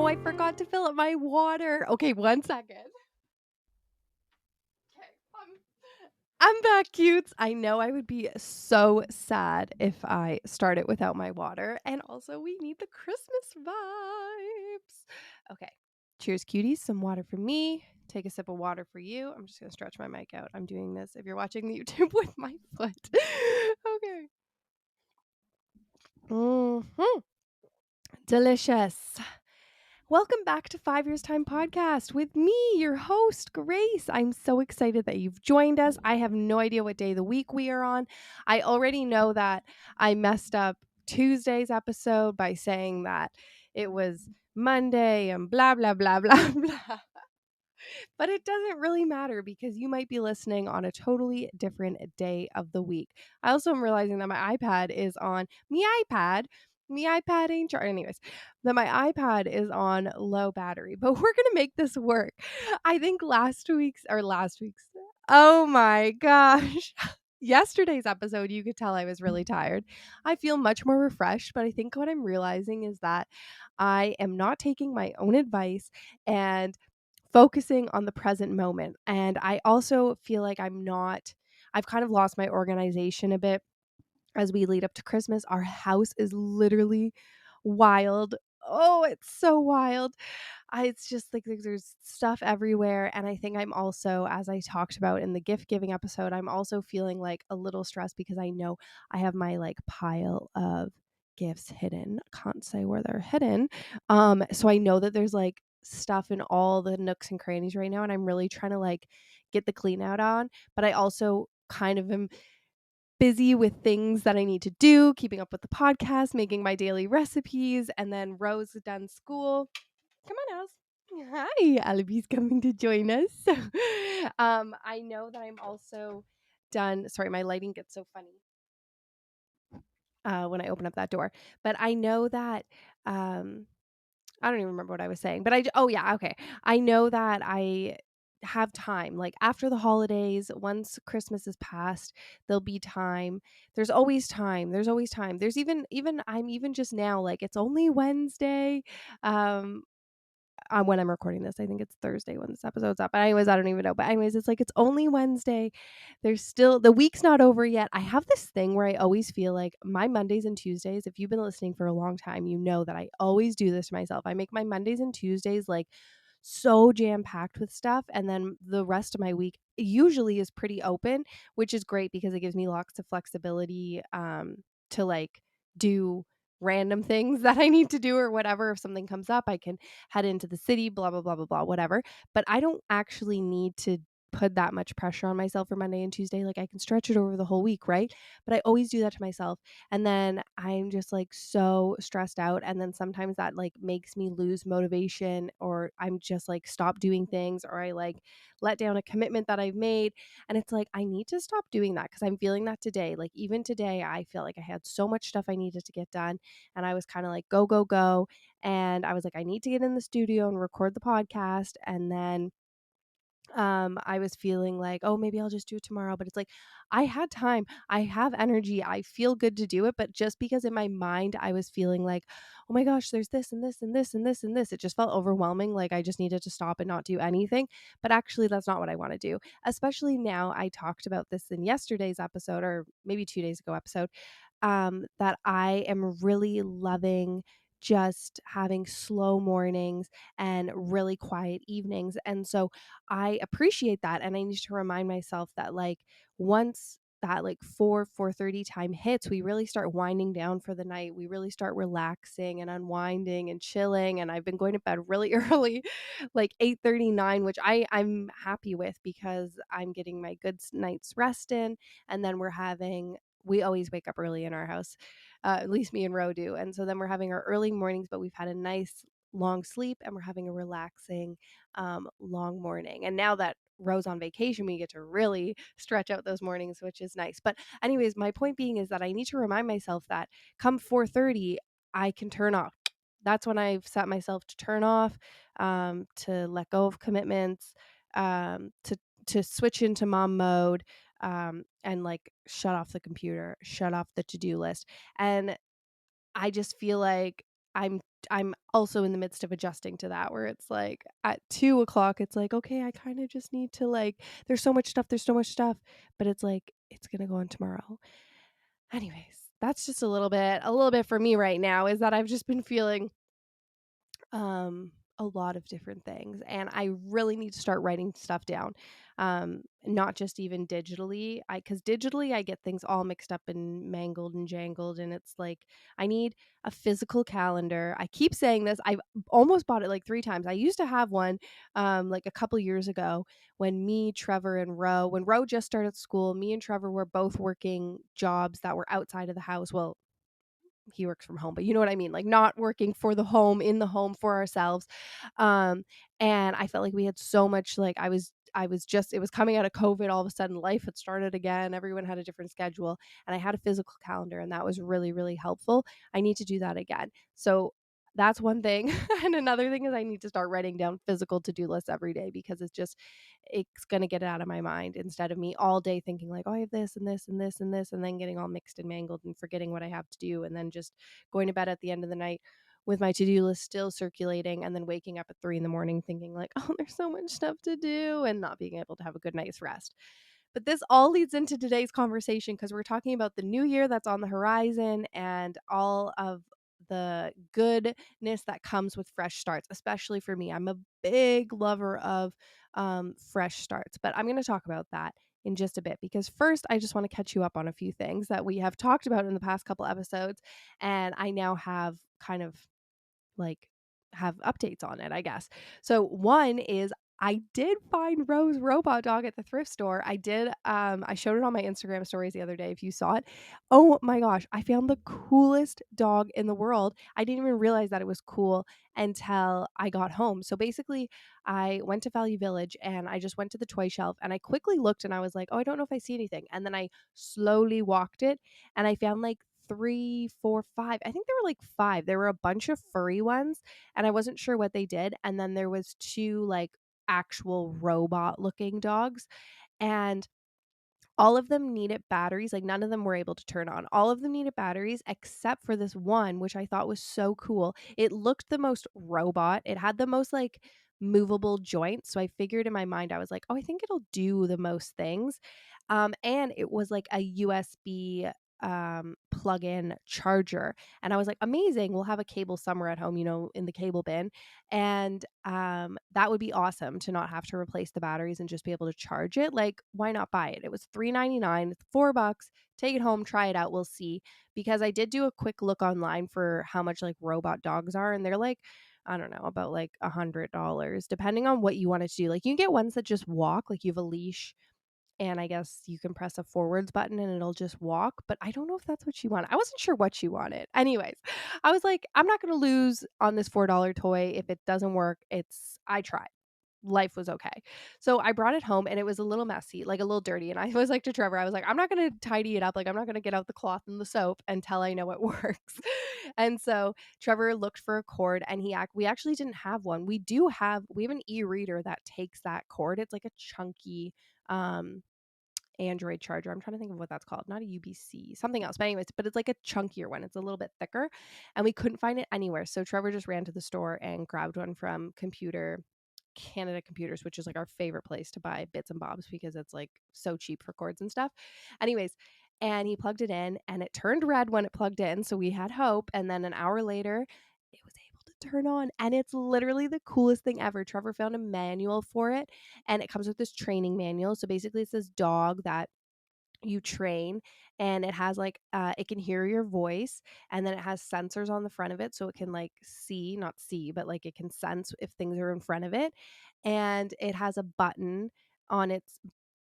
I forgot to fill up my water. Okay, 1 second. Okay, I'm back, cutes. I know I would be so sad if I started without my water. And also, we need the Christmas vibes. Okay, cheers, cuties. Some water for me. Take a sip of water for you. I'm just going to stretch my mic out. I'm doing this if you're watching the YouTube with my foot. Okay. Delicious. Welcome back to 5 Years Time Podcast with me, your host, Grace. I'm so excited that you've joined us. I have no idea what day of the week we are on. I already know that I messed up Tuesday's episode by saying that it was Monday and blah, blah, blah, blah, blah. But it doesn't really matter because you might be listening on a totally different day of the week. I also am realizing that my iPad is on me iPad ain't charged. Anyways, that my iPad is on low battery, but we're gonna make this work. I think last week's, oh my gosh. Yesterday's episode, you could tell I was really tired. I feel much more refreshed, but I think what I'm realizing is that I am not taking my own advice and focusing on the present moment. And I also feel like I've kind of lost my organization a bit as we lead up to Christmas. Our house is literally wild. Oh, it's so wild. It's just like there's stuff everywhere. And I think I'm also, as I talked about in the gift giving episode, I'm also feeling like a little stressed because I know I have my like pile of gifts hidden. I can't say where they're hidden. So I know that there's like stuff in all the nooks and crannies right now. And I'm really trying to like get the clean out on. But I also kind of am busy with things that I need to do, keeping up with the podcast, making my daily recipes, and then Rose is done school. Come on, Alice. Hi, Alibi's coming to join us. I know that I'm also done. Sorry, my lighting gets so funny when I open up that door. But I know that I don't even remember what I was saying. But oh yeah, okay. I know that I have time. Like after the holidays, once Christmas is past, there'll be time. There's always time. There's always time. There's even I'm even just now like it's only Wednesday. Um when I'm recording this. I think it's Thursday when this episode's up. But anyways, I don't even know. But anyways, it's like it's only Wednesday. There's still the week's not over yet. I have this thing where I always feel like my Mondays and Tuesdays, if you've been listening for a long time, you know that I always do this to myself. I make my Mondays and Tuesdays like so jam-packed with stuff, and then the rest of my week usually is pretty open, which is great because it gives me lots of flexibility to like do random things that I need to do or whatever. If something comes up, I can head into the city, blah, blah, blah, blah, blah, whatever. But I don't actually need to put that much pressure on myself for Monday and Tuesday. Like I can stretch it over the whole week, right? But I always do that to myself. And then I'm just like so stressed out. And then sometimes that like makes me lose motivation, or I'm just like stop doing things, or I like let down a commitment that I've made. And it's like, I need to stop doing that because I'm feeling that today. Like even today, I feel like I had so much stuff I needed to get done. And I was kind of like, go, go, go. And I was like, I need to get in the studio and record the podcast. And then I was feeling like, oh, maybe I'll just do it tomorrow. But it's like, I had time, I have energy, I feel good to do it. But just because in my mind, I was feeling like, oh my gosh, there's this and this and this and this and this, it just felt overwhelming. Like I just needed to stop and not do anything. But actually, that's not what I want to do. Especially now, I talked about this in yesterday's episode, or maybe 2 days ago episode, that I am really loving just having slow mornings and really quiet evenings. And so I appreciate that. And I need to remind myself that like once that like 4:30 time hits, we really start winding down for the night. We really start relaxing and unwinding and chilling. And I've been going to bed really early, like 8:39, which I'm happy with because I'm getting my good night's rest in. And then we always wake up early in our house, at least me and Ro do. And so then we're having our early mornings, but we've had a nice long sleep and we're having a relaxing long morning. And now that Ro's on vacation, we get to really stretch out those mornings, which is nice. But anyways, my point being is that I need to remind myself that come 4:30, I can turn off. That's when I've set myself to turn off, to let go of commitments, to switch into mom mode, and like shut off the computer, shut off the to-do list. And I just feel like I'm I'm also in the midst of adjusting to that where it's like at 2 o'clock, it's like, okay, I kind of just need to like, there's so much stuff, but it's like, it's gonna go on tomorrow. Anyways, that's just a little bit for me right now is that I've just been feeling a lot of different things, and I really need to start writing stuff down. Not just even digitally. I Cuz digitally I get things all mixed up and mangled and jangled, and it's like I need a physical calendar. I keep saying this. I've almost bought it like 3 times. I used to have one like a couple years ago when me, Trevor and when Ro just started school, me and Trevor were both working jobs that were outside of the house. Well, he works from home, but you know what I mean? Like not working for the home, in the home for ourselves. Um, and I felt like we had so much like I was just it was coming out of COVID all of a sudden life had started again. Everyone had a different schedule and I had a physical calendar and that was really, really helpful. I need to do that again. So that's one thing. And another thing is I need to start writing down physical to-do lists every day because it's going to get it out of my mind instead of me all day thinking like, oh, I have this and this and this and this, and then getting all mixed and mangled and forgetting what I have to do. And then just going to bed at the end of the night with my to-do list still circulating and then waking up at 3 in the morning thinking like, oh, there's so much stuff to do and not being able to have a good night's rest. But this all leads into today's conversation because we're talking about the new year that's on the horizon and all of the goodness that comes with fresh starts, especially for me. I'm a big lover of fresh starts, but I'm going to talk about that in just a bit because first I just want to catch you up on a few things that we have talked about in the past couple episodes and I now have kind of like have updates on it, I guess. So one is I did find Rose robot dog at the thrift store. I showed it on my Instagram stories the other day if you saw it. Oh my gosh, I found the coolest dog in the world. I didn't even realize that it was cool until I got home. So basically, I went to Value Village and I just went to the toy shelf and I quickly looked and I was like, "Oh, I don't know if I see anything." And then I slowly walked it and I found like three, four, five. I think there were like five. There were a bunch of furry ones, and I wasn't sure what they did. And then there was two like actual robot looking dogs. And all of them needed batteries. Like none of them were able to turn on. All of them needed batteries except for this one, which I thought was so cool. It looked the most robot. It had the most like movable joints. So I figured in my mind, I was like, oh, I think it'll do the most things. And it was like a USB plug-in charger. And I was like, amazing. We'll have a cable somewhere at home, in the cable bin. And that would be awesome to not have to replace the batteries and just be able to charge it. Like, why not buy it? It was $3.99, it's $4. Take it home, try it out. We'll see. Because I did do a quick look online for how much like robot dogs are, and they're like, I don't know, about like $100, depending on what you want it to do. Like, you can get ones that just walk, like you have a leash and I guess you can press a forwards button and it'll just walk, but I don't know if that's what she wanted. I wasn't sure what she wanted. Anyways, I was like, I'm not going to lose on this $4 toy. If it doesn't work, I tried. Life was okay. So I brought it home and it was a little messy, like a little dirty. And I was like to Trevor, I was like, I'm not going to tidy it up. Like, I'm not going to get out the cloth and the soap until I know it works. And so Trevor looked for a cord and we actually didn't have one. We have an e-reader that takes that cord. It's like a chunky, um, Android charger. I'm trying to think of what that's called. Not a UBC, something else. But anyways, but it's like a chunkier one. It's a little bit thicker, and we couldn't find it anywhere. So Trevor just ran to the store and grabbed one from Canada Computers, which is like our favorite place to buy bits and bobs because it's like so cheap for cords and stuff. Anyways, and he plugged it in and it turned red when it plugged in. So we had hope. And then an hour later, it was able to turn on. And it's literally the coolest thing ever. Trevor found a manual for it and it comes with this training manual. So basically, it's this dog that you train and it has like it can hear your voice and then it has sensors on the front of it so it can like not see but like it can sense if things are in front of it, and it has a button on its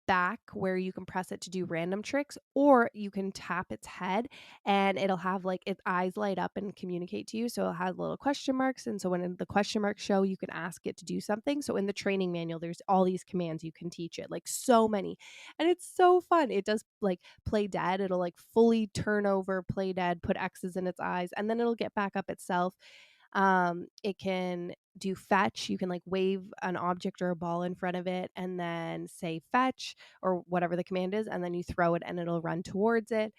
back where you can press it to do random tricks, or you can tap its head and it'll have like its eyes light up and communicate to you. So it has little question marks. And so when the question marks show, you can ask it to do something. So in the training manual, there's all these commands you can teach it, like so many. And it's so fun. It does like play dead. It'll like fully turn over, play dead, put X's in its eyes, and then it'll get back up itself. It can do fetch. You can like wave an object or a ball in front of it and then say fetch or whatever the command is, and then you throw it and it'll run towards it.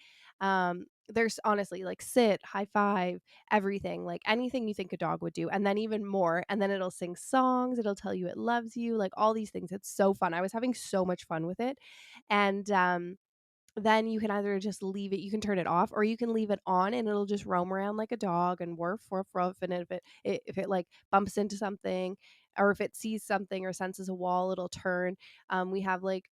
There's honestly like sit, high five, everything, like anything you think a dog would do, and then even more. And then it'll sing songs, it'll tell you it loves you, like all these things. It's so fun. I was having so much fun with it. And then you can either just leave it, you can turn it off, or you can leave it on and it'll just roam around like a dog and woof woof woof. And if it like bumps into something, or if it sees something or senses a wall, it'll turn. We have like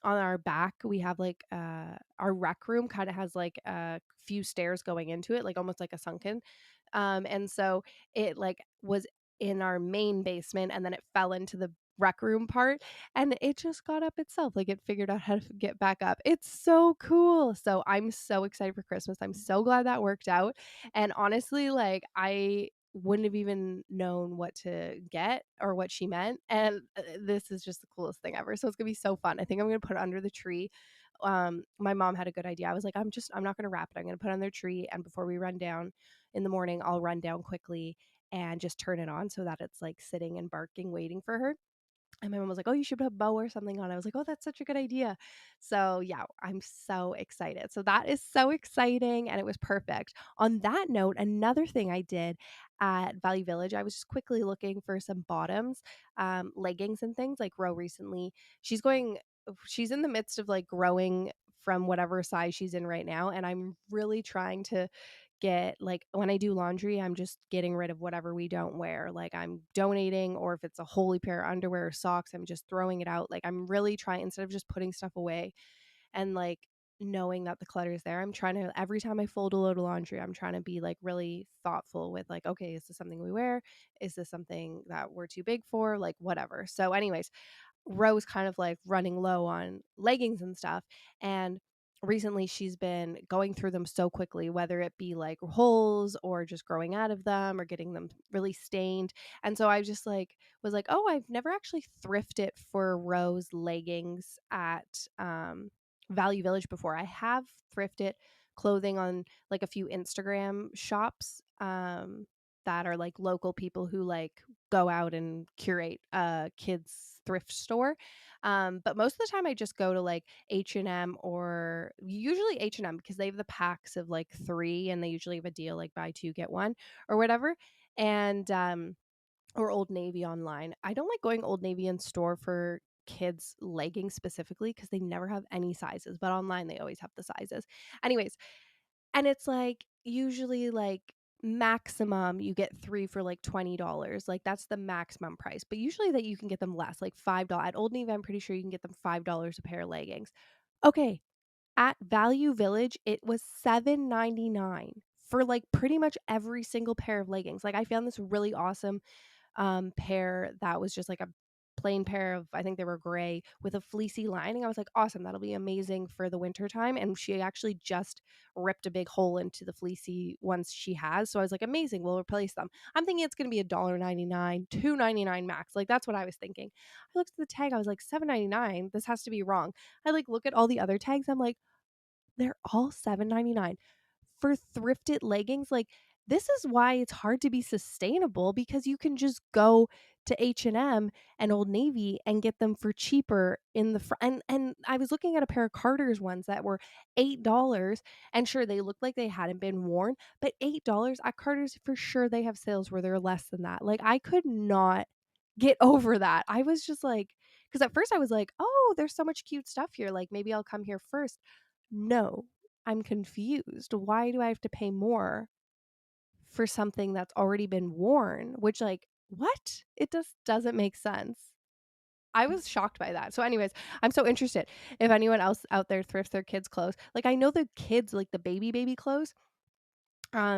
on our back we have like our rec room kind of has like a few stairs going into it, like almost like a sunken, and so it like was in our main basement and then it fell into the rec room part, and it just got up itself, like it figured out how to get back up. It's so cool. So I'm so excited for Christmas. I'm so glad that worked out. And honestly, like I wouldn't have even known what to get or what she meant. And this is just the coolest thing ever. So it's gonna be so fun. I think I'm gonna put it under the tree. My mom had a good idea. I was like, I'm not gonna wrap it. I'm gonna put it on their tree, and before we run down in the morning, I'll run down quickly and just turn it on so that it's like sitting and barking, waiting for her. And my mom was like, "Oh, you should put a bow or something on." I was like, "Oh, that's such a good idea." So, yeah, I'm so excited. So that is so exciting and it was perfect. On that note, another thing I did at Value Village, I was just quickly looking for some bottoms, leggings and things. Like Ro recently, she's in the midst of like growing from whatever size she's in right now, and I'm really trying to get like when I do laundry, I'm just getting rid of whatever we don't wear. Like I'm donating, or if it's a wholly pair of underwear or socks, I'm just throwing it out. Like I'm really trying, instead of just putting stuff away and like knowing that the clutter is there, I'm trying to, every time I fold a load of laundry, I'm trying to be like really thoughtful with like, okay, is this something we wear? Is this something that we're too big for? Like whatever. So, anyways, Rose kind of like running low on leggings and stuff. And recently she's been going through them so quickly, whether it be like holes or just growing out of them or getting them really stained. And so I just like was like, oh, I've never actually thrifted for Rose leggings at Value Village before. I have thrifted clothing on like a few Instagram shops that are like local people who like go out and curate a kids thrift store. But most of the time I just go to like H&M, or usually H&M because they have the packs of like 3 and they usually have a deal like buy 2 get 1 or whatever. And or Old Navy online. I don't like going Old Navy in store for kids leggings specifically because they never have any sizes, but online they always have the sizes. Anyways, and it's like usually like maximum you get 3 for like $20. Like that's the maximum price. But usually that you can get them less, like $5. At Old Navy, I'm pretty sure you can get them $5 a pair of leggings. Okay, at Value Village, it was $7.99 for like pretty much every single pair of leggings. Like I found this really awesome pair that was just like a plain pair of, I think they were gray with a fleecy lining. I was like, awesome, that'll be amazing for the winter time. And she actually just ripped a big hole into the fleecy ones she has. So I was like, amazing, we'll replace them. I'm thinking it's gonna be $1.99, $2.99 max. Like that's what I was thinking. I looked at the tag, I was like, $7.99. This has to be wrong. I like look at all the other tags, I'm like, they're all $7.99 for thrifted leggings. Like this is why it's hard to be sustainable, because you can just go to H&M and Old Navy and get them for cheaper in the and I was looking at a pair of Carter's ones that were $8, and sure they looked like they hadn't been worn, but $8 at Carter's, for sure they have sales where they're less than that. Like I could not get over that. I was just like, because at first I was like, oh, there's so much cute stuff here, like maybe I'll come here first. No, I'm confused. Why do I have to pay more for something that's already been worn? Which, like, what? It just doesn't make sense. I was shocked by that. So, anyways, I'm so interested if anyone else out there thrifts their kids' clothes. Like, I know the kids, like the baby clothes,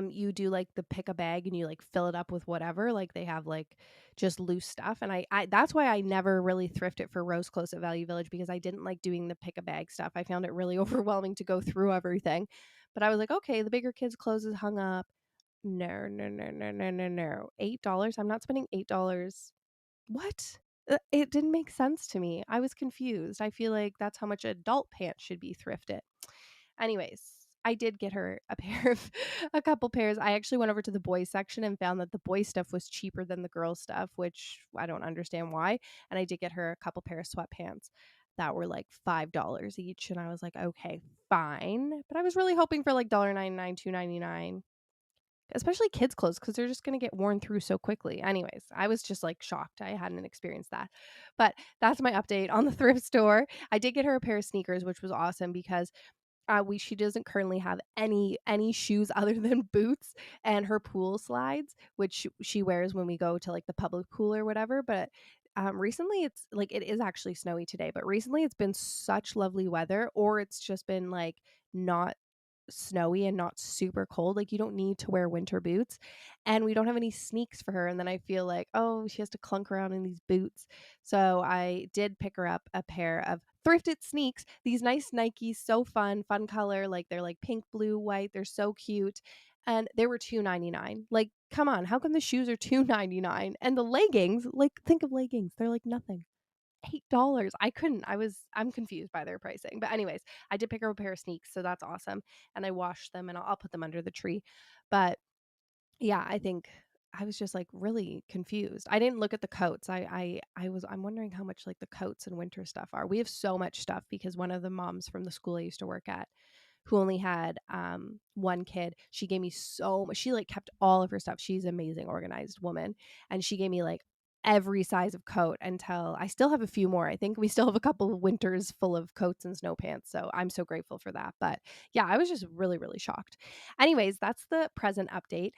you do like the pick a bag and you like fill it up with whatever, like they have like just loose stuff. And I that's why I never really thrifted for rose clothes at Value Village, because I didn't like doing the pick a bag stuff. I found it really overwhelming to go through everything. But I was like, okay, the bigger kids clothes is hung up. No, no, no, no, no, no, no, $8. I'm not spending $8. What? It didn't make sense to me. I was confused. I feel like that's how much adult pants should be thrifted. Anyways, I did get her a pair of a couple pairs. I actually went over to the boys section and found that the boys stuff was cheaper than the girls stuff, which I don't understand why. And I did get her a couple pair of sweatpants that were like $5 each, and I was like, okay, fine. But I was really hoping for like $1.99, $2.99, especially kids' clothes because they're just gonna get worn through so quickly. Anyways, I was just like shocked. I hadn't experienced that. But that's my update on the thrift store. I did get her a pair of sneakers, which was awesome because we she doesn't currently have any shoes other than boots and her pool slides, which she wears when we go to like the public pool or whatever. But recently it's like it is actually snowy today, but recently it's been such lovely weather, or it's just been like not snowy and not super cold. Like you don't need to wear winter boots. And we don't have any sneaks for her. And then I feel like, oh, she has to clunk around in these boots. So I did pick her up a pair of thrifted sneaks. These nice Nikes, so fun color. Like they're like pink, blue, white. They're so cute. And they were $2.99. Like, come on, how come the shoes are $2.99? And the leggings, like think of leggings. They're like nothing. $8. I couldn't. I'm confused by their pricing. But anyways, I did pick up a pair of sneaks, so that's awesome. And I washed them and I'll put them under the tree. But yeah, I think I was just like really confused. I didn't look at the coats. I'm wondering how much like the coats and winter stuff are. We have so much stuff because one of the moms from the school I used to work at, who only had one kid, she gave me so much. She like kept all of her stuff. She's an amazing organized woman, and she gave me like every size of coat until I still have a few more. I think we still have a couple of winters full of coats and snow pants, so I'm so grateful for that. But yeah, I was just really shocked. Anyways, that's the present update.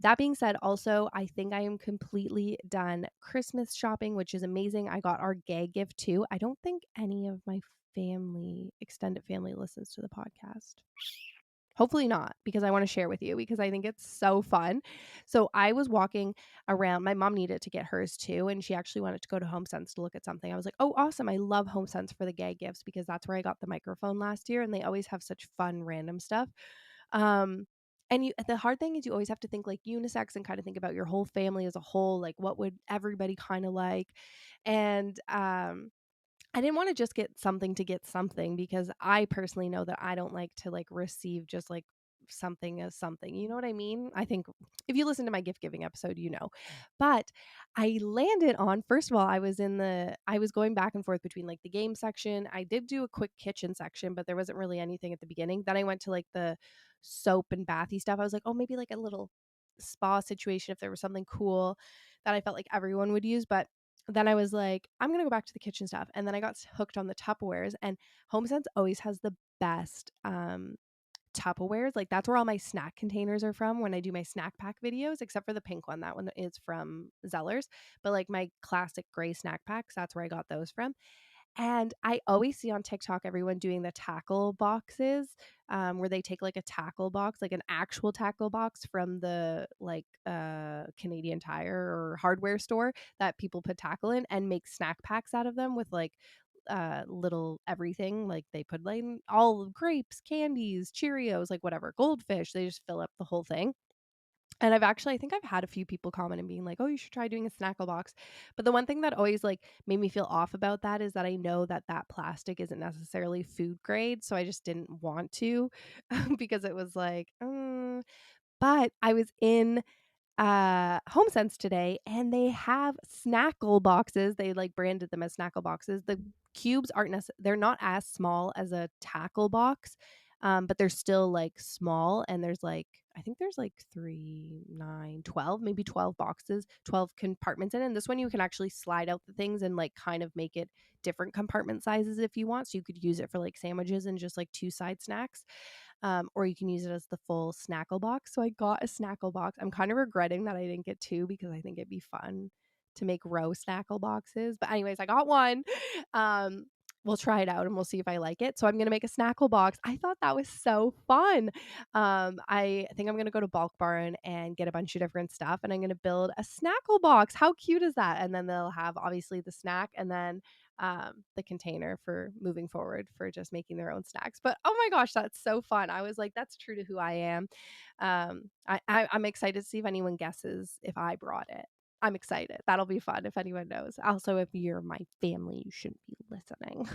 That being said, also, I think I am completely done Christmas shopping, which is amazing. I got our gag gift too. I don't think any of my extended family listens to the podcast. Hopefully not, because I want to share with you because I think it's so fun. So I was walking around. My mom needed to get hers too, and she actually wanted to go to Home Sense to look at something. I was like, oh, awesome. I love Home Sense for the gag gifts because that's where I got the microphone last year, and they always have such fun, random stuff. And the hard thing is you always have to think like unisex and kind of think about your whole family as a whole, like what would everybody kind of like. And I didn't want to just get something to get something because I personally know that I don't like to like receive just like something as something. You know what I mean? I think if you listen to my gift giving episode, you know. But I landed on, first of all, I was going back and forth between like the game section. I did do a quick kitchen section, but there wasn't really anything at the beginning. Then I went to like the soap and bathy stuff. I was like, oh, maybe like a little spa situation if there was something cool that I felt like everyone would use. But then I was like, I'm gonna go back to the kitchen stuff. And then I got hooked on the Tupperwares, and HomeSense always has the best Tupperwares. Like that's where all my snack containers are from when I do my snack pack videos, except for the pink one. That one is from Zellers. But like my classic gray snack packs, that's where I got those from. And I always see on TikTok everyone doing the tackle boxes, where they take like a tackle box, like an actual tackle box from the like Canadian Tire or hardware store that people put tackle in and make snack packs out of them with like little everything. Like they put like all grapes, candies, Cheerios, like whatever, goldfish. They just fill up the whole thing. And I think I've had a few people comment and being like, "Oh, you should try doing a snackle box." But the one thing that always like made me feel off about that is that I know that that plastic isn't necessarily food grade, so I just didn't want to because it was like, but I was in HomeSense today and they have snackle boxes. They like branded them as snackle boxes. The cubes they're not as small as a tackle box. But they're still like small, and there's like I think there's like 3, 9, 12, maybe 12 boxes, 12 compartments in it. And this one you can actually slide out the things and like kind of make it different compartment sizes if you want. So you could use it for like sandwiches and just like two side snacks, or you can use it as the full snackle box. So I got a snackle box. I'm kind of regretting that I didn't get two because I think it'd be fun to make row snackle boxes. But anyways, I got one. Um, we'll try it out and we'll see if I like it. So I'm gonna make a snackle box. I thought that was so fun. I think I'm gonna go to Bulk Barn and get a bunch of different stuff, and I'm gonna build a snackle box. How cute is that? And then they'll have obviously the snack, and then the container for moving forward for just making their own snacks. But oh my gosh, that's so fun. I was like, that's true to who I am. I'm excited to see if anyone guesses if I brought it. I'm excited. That'll be fun if anyone knows. Also, if you're my family, you shouldn't be listening.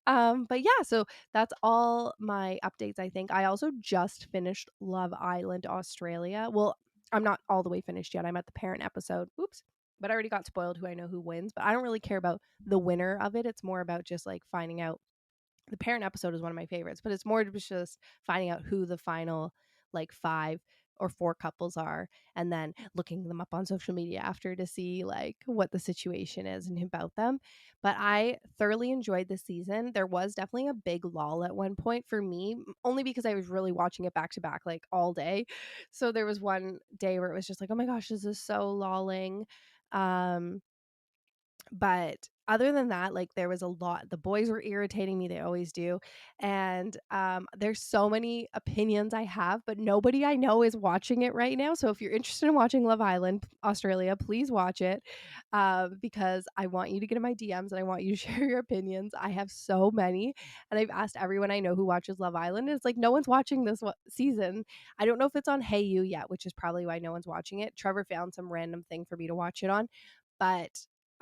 But yeah, so that's all my updates, I think. I also just finished Love Island Australia. Well, I'm not all the way finished yet. I'm at the parent episode. Oops. But I already got spoiled who I know who wins. But I don't really care about the winner of it. It's more about just like finding out. The parent episode is one of my favorites, but it's more just finding out who the final like 5 or 4 couples are, and then looking them up on social media after to see like what the situation is and about them. But I thoroughly enjoyed this season. There was definitely a big lull at one point for me, only because I was really watching it back to back like all day. So there was one day where it was just like, oh my gosh, this is so lulling. um but other than that, like there was a lot. The boys were irritating me, they always do. And there's so many opinions I have, but nobody I know is watching it right now. So if you're interested in watching Love Island Australia, please watch it, because I want you to get in my DMs and I want you to share your opinions. I have so many, and I've asked everyone I know who watches Love Island, and it's like no one's watching this season. I don't know if it's on Hey You yet, which is probably why no one's watching it. Trevor found some random thing for me to watch it on, but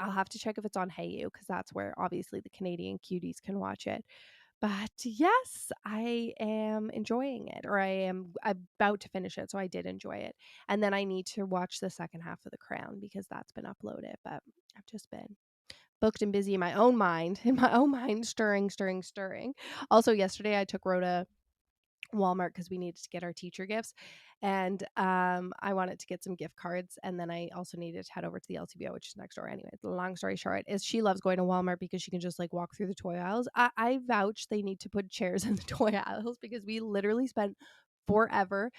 I'll have to check if it's on Hey You, because that's where obviously the Canadian cuties can watch it. But yes, I am enjoying it, or I am about to finish it. So I did enjoy it. And then I need to watch the second half of The Crown because that's been uploaded. But I've just been booked and busy in my own mind, stirring. Also, yesterday I took Rhoda Walmart because we needed to get our teacher gifts, and I wanted to get some gift cards, and then I also needed to head over to the LCBO, which is next door. Anyway, the long story short is she loves going to Walmart because she can just like walk through the toy aisles. I vouch they need to put chairs in the toy aisles because we literally spent forever.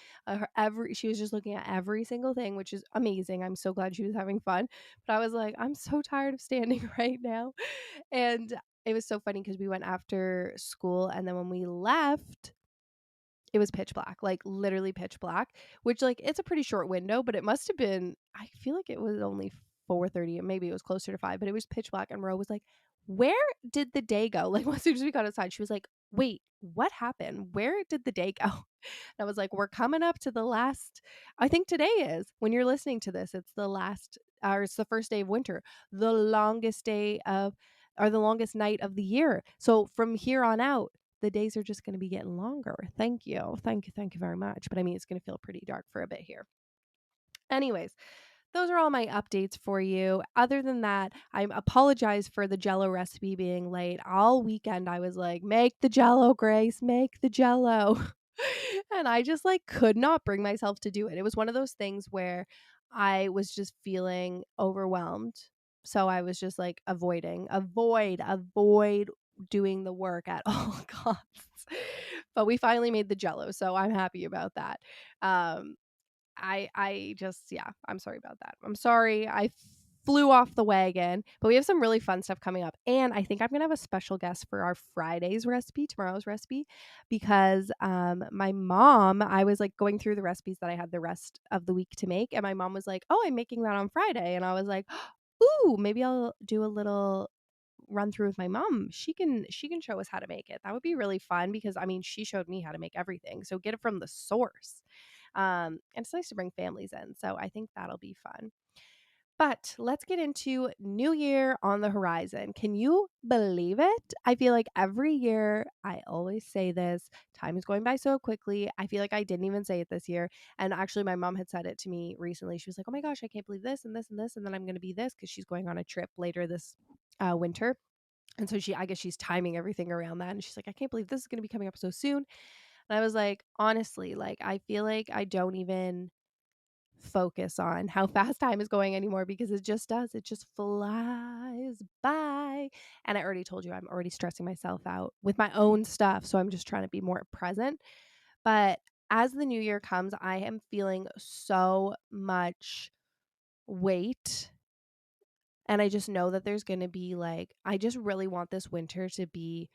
She was just looking at every single thing, which is amazing. I'm so glad she was having fun, but I was like, I'm so tired of standing right now. And it was so funny because we went after school, and then when we left, it was pitch black, like literally pitch black, which like it's a pretty short window, but it must have been, I feel like it was only 4:30, maybe it was closer to 5, but it was pitch black, and Ro was like, "Where did the day go?" Like as soon as we got outside, she was like, "Wait, what happened? Where did the day go?" And I was like, "We're coming up to the last, I think today is when you're listening to this, it's the last, or it's the first day of winter, the longest day of, or the longest night of the year. So from here on out, the days are just going to be getting longer. Thank you. Thank you very much. But I mean, it's going to feel pretty dark for a bit here. Anyways, those are all my updates for you. Other than that, I apologize for the Jello recipe being late. All weekend I was like, make the Jello, Grace, make the Jello. And I just like could not bring myself to do it. It was one of those things where I was just feeling overwhelmed. So I was just like avoid doing the work at all costs. But we finally made the Jello, so I'm happy about that. Um I just, yeah, I'm sorry about that. I'm sorry I flew off the wagon, but we have some really fun stuff coming up. And I think I'm going to have a special guest for our Friday's recipe, tomorrow's recipe, because my mom, I was like going through the recipes that I had the rest of the week to make, and my mom was like, "Oh, I'm making that on Friday." And I was like, "Ooh, maybe I'll do a little run through with my mom. She can show us how to make it. That would be really fun because I mean, she showed me how to make everything. So get it from the source." And it's nice to bring families in. So I think that'll be fun. But let's get into New Year on the horizon. Can you believe it? I feel like every year I always say this, time is going by so quickly. I feel like I didn't even say it this year. And actually, my mom had said it to me recently. She was like, "Oh my gosh, I can't believe this and this and this. And then I'm going to be this," because she's going on a trip later this winter. And so I guess she's timing everything around that. And she's like, "I can't believe this is going to be coming up so soon." And I was like, honestly, like, I feel like I don't even focus on how fast time is going anymore because it just does. It just flies by. And I already told you I'm already stressing myself out with my own stuff. So I'm just trying to be more present. But as the new year comes, I am feeling so much weight. And I just know that there's going to be like, I just really want this winter to be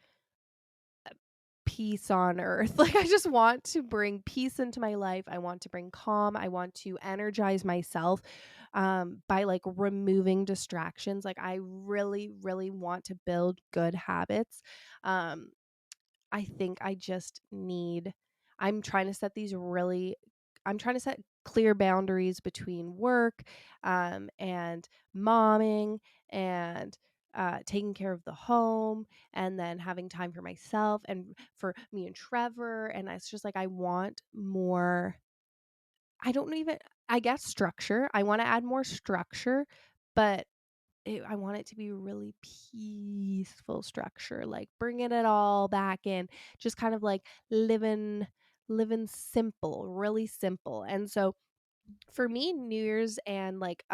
peace on earth. Like I just want to bring peace into my life. I want to bring calm. I want to energize myself by like removing distractions. Like I really want to build good habits. Um I think I just need I'm trying to set these really I'm trying to set clear boundaries between work, and momming, and taking care of the home, and then having time for myself and for me and Trevor. And it's just like I want more. I don't even, I guess, structure. I want to add more structure, but I want it to be really peaceful structure, like bringing it all back in, just kind of like living, living simple, really simple. And so for me, New Year's and like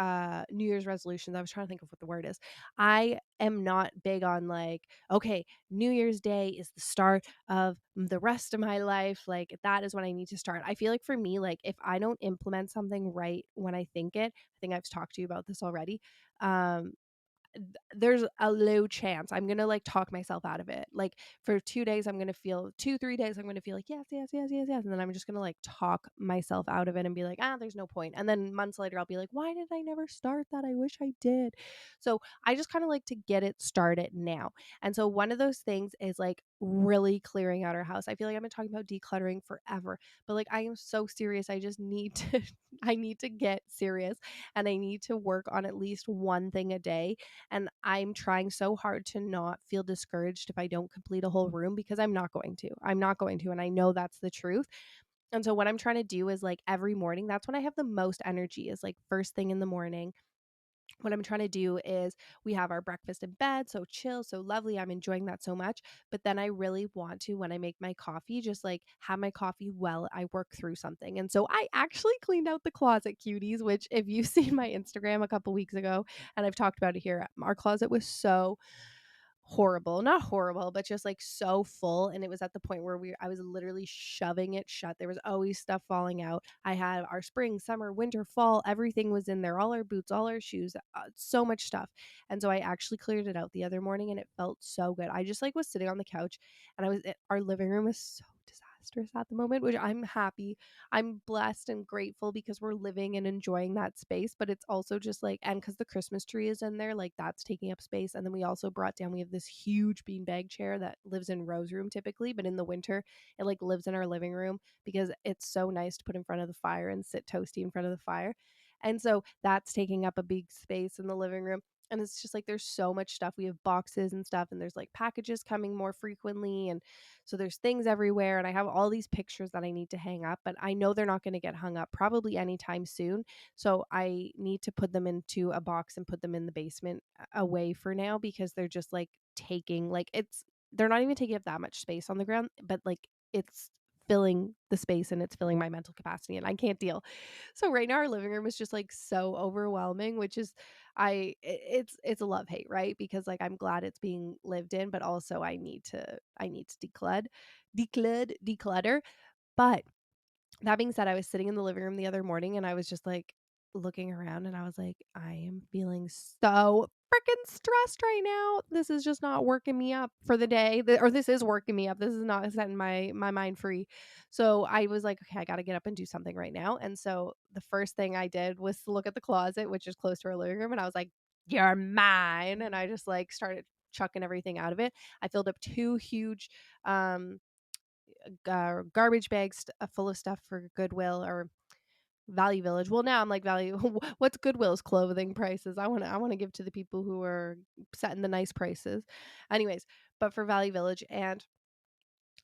New Year's resolutions, I was trying to think of what the word is. I am not big on like, okay, New Year's Day is the start of the rest of my life. Like that is when I need to start. I feel like for me, like if I don't implement something right when I think it, I think I've talked to you about this already. Um, there's a low chance I'm gonna like talk myself out of it. Like for 2 days, I'm gonna feel 2, 3 days, I'm gonna feel like yes, yes, yes, yes, yes. And then I'm just gonna like talk myself out of it and be like, there's no point. And then months later, I'll be like, why did I never start that? I wish I did. So I just kind of like to get it started now. And so one of those things is like really clearing out our house. I feel like I've been talking about decluttering forever, but like I am so serious. I just need to, I need to get serious, and I need to work on at least one thing a day. And I'm trying so hard to not feel discouraged if I don't complete a whole room, because I'm not going to. I'm not going to. And I know that's the truth. And so what I'm trying to do is like every morning, that's when I have the most energy, is like first thing in the morning. What I'm trying to do is we have our breakfast in bed, so chill, so lovely. I'm enjoying that so much. But then I really want to, when I make my coffee, just like have my coffee while I work through something. And so I actually cleaned out the closet, cuties, which if you've seen my Instagram a couple weeks ago, and I've talked about it here, our closet was so horrible, not horrible, but just like so full. And it was at the point where I was literally shoving it shut. There was always stuff falling out. I had our spring, summer, winter, fall, everything was in there, all our boots, all our shoes, so much stuff. And so I actually cleared it out the other morning, and it felt so good. I just like was sitting on the couch, and our living room is so disastrous at the moment, which I'm happy, I'm blessed and grateful, because we're living and enjoying that space. But it's also just like, and because the Christmas tree is in there, like that's taking up space. And then we also brought down, we have this huge beanbag chair that lives in Rose room typically, but in the winter, it like lives in our living room because it's so nice to put in front of the fire and sit toasty in front of the fire. And so that's taking up a big space in the living room. And it's just like there's so much stuff. We have boxes and stuff, and there's like packages coming more frequently. And so there's things everywhere, and I have all these pictures that I need to hang up, but I know they're not going to get hung up probably anytime soon. So I need to put them into a box and put them in the basement away for now, because they're just like taking like they're not even taking up that much space on the ground, but like it's filling the space and it's filling my mental capacity, and I can't deal. So right now our living room is just like so overwhelming, which is it's a love hate, right? Because like I'm glad it's being lived in, but also I need to declutter. But that being said, I was sitting in the living room the other morning, and I was just like looking around, and I was like, I am feeling so freaking stressed right now. This is just not working me up for the day. Or this is working me up. This is not setting my mind free. So I was like, okay, I got to get up and do something right now. And so the first thing I did was to look at the closet, which is close to our living room, and I was like, you're mine. And I just like started chucking everything out of it. I filled up two huge um garbage bags full of stuff for Goodwill or Value Village. Well, now I'm like, Value. What's Goodwill's clothing prices? I want to give to the people who are setting the nice prices. Anyways, but for Value Village, and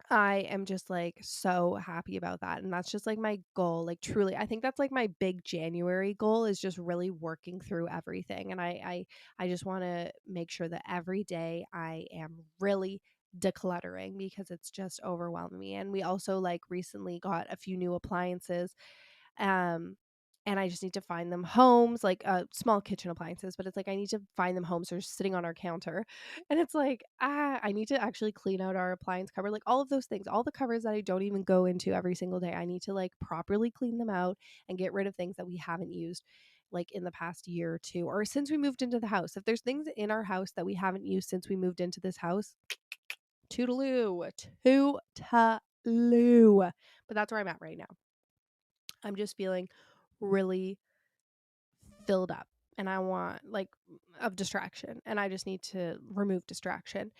I am just like so happy about that. And that's just like my goal. Like truly, I think that's like my big January goal, is just really working through everything. And I just want to make sure that every day I am really decluttering, because it's just overwhelming me. And we also like recently got a few new appliances, um, and I just need to find them homes, like small kitchen appliances, but it's like I need to find them homes. They're sitting on our counter. And it's like, I need to actually clean out our appliance cupboard, like all of those things, all the cupboards that I don't even go into every single day. I need to like properly clean them out and get rid of things that we haven't used like in the past year or two, or since we moved into the house. If there's things in our house that we haven't used since we moved into this house, toodaloo, toodaloo. But that's where I'm at right now. I'm just feeling really filled up, and I want like of distraction, and I just need to remove distraction.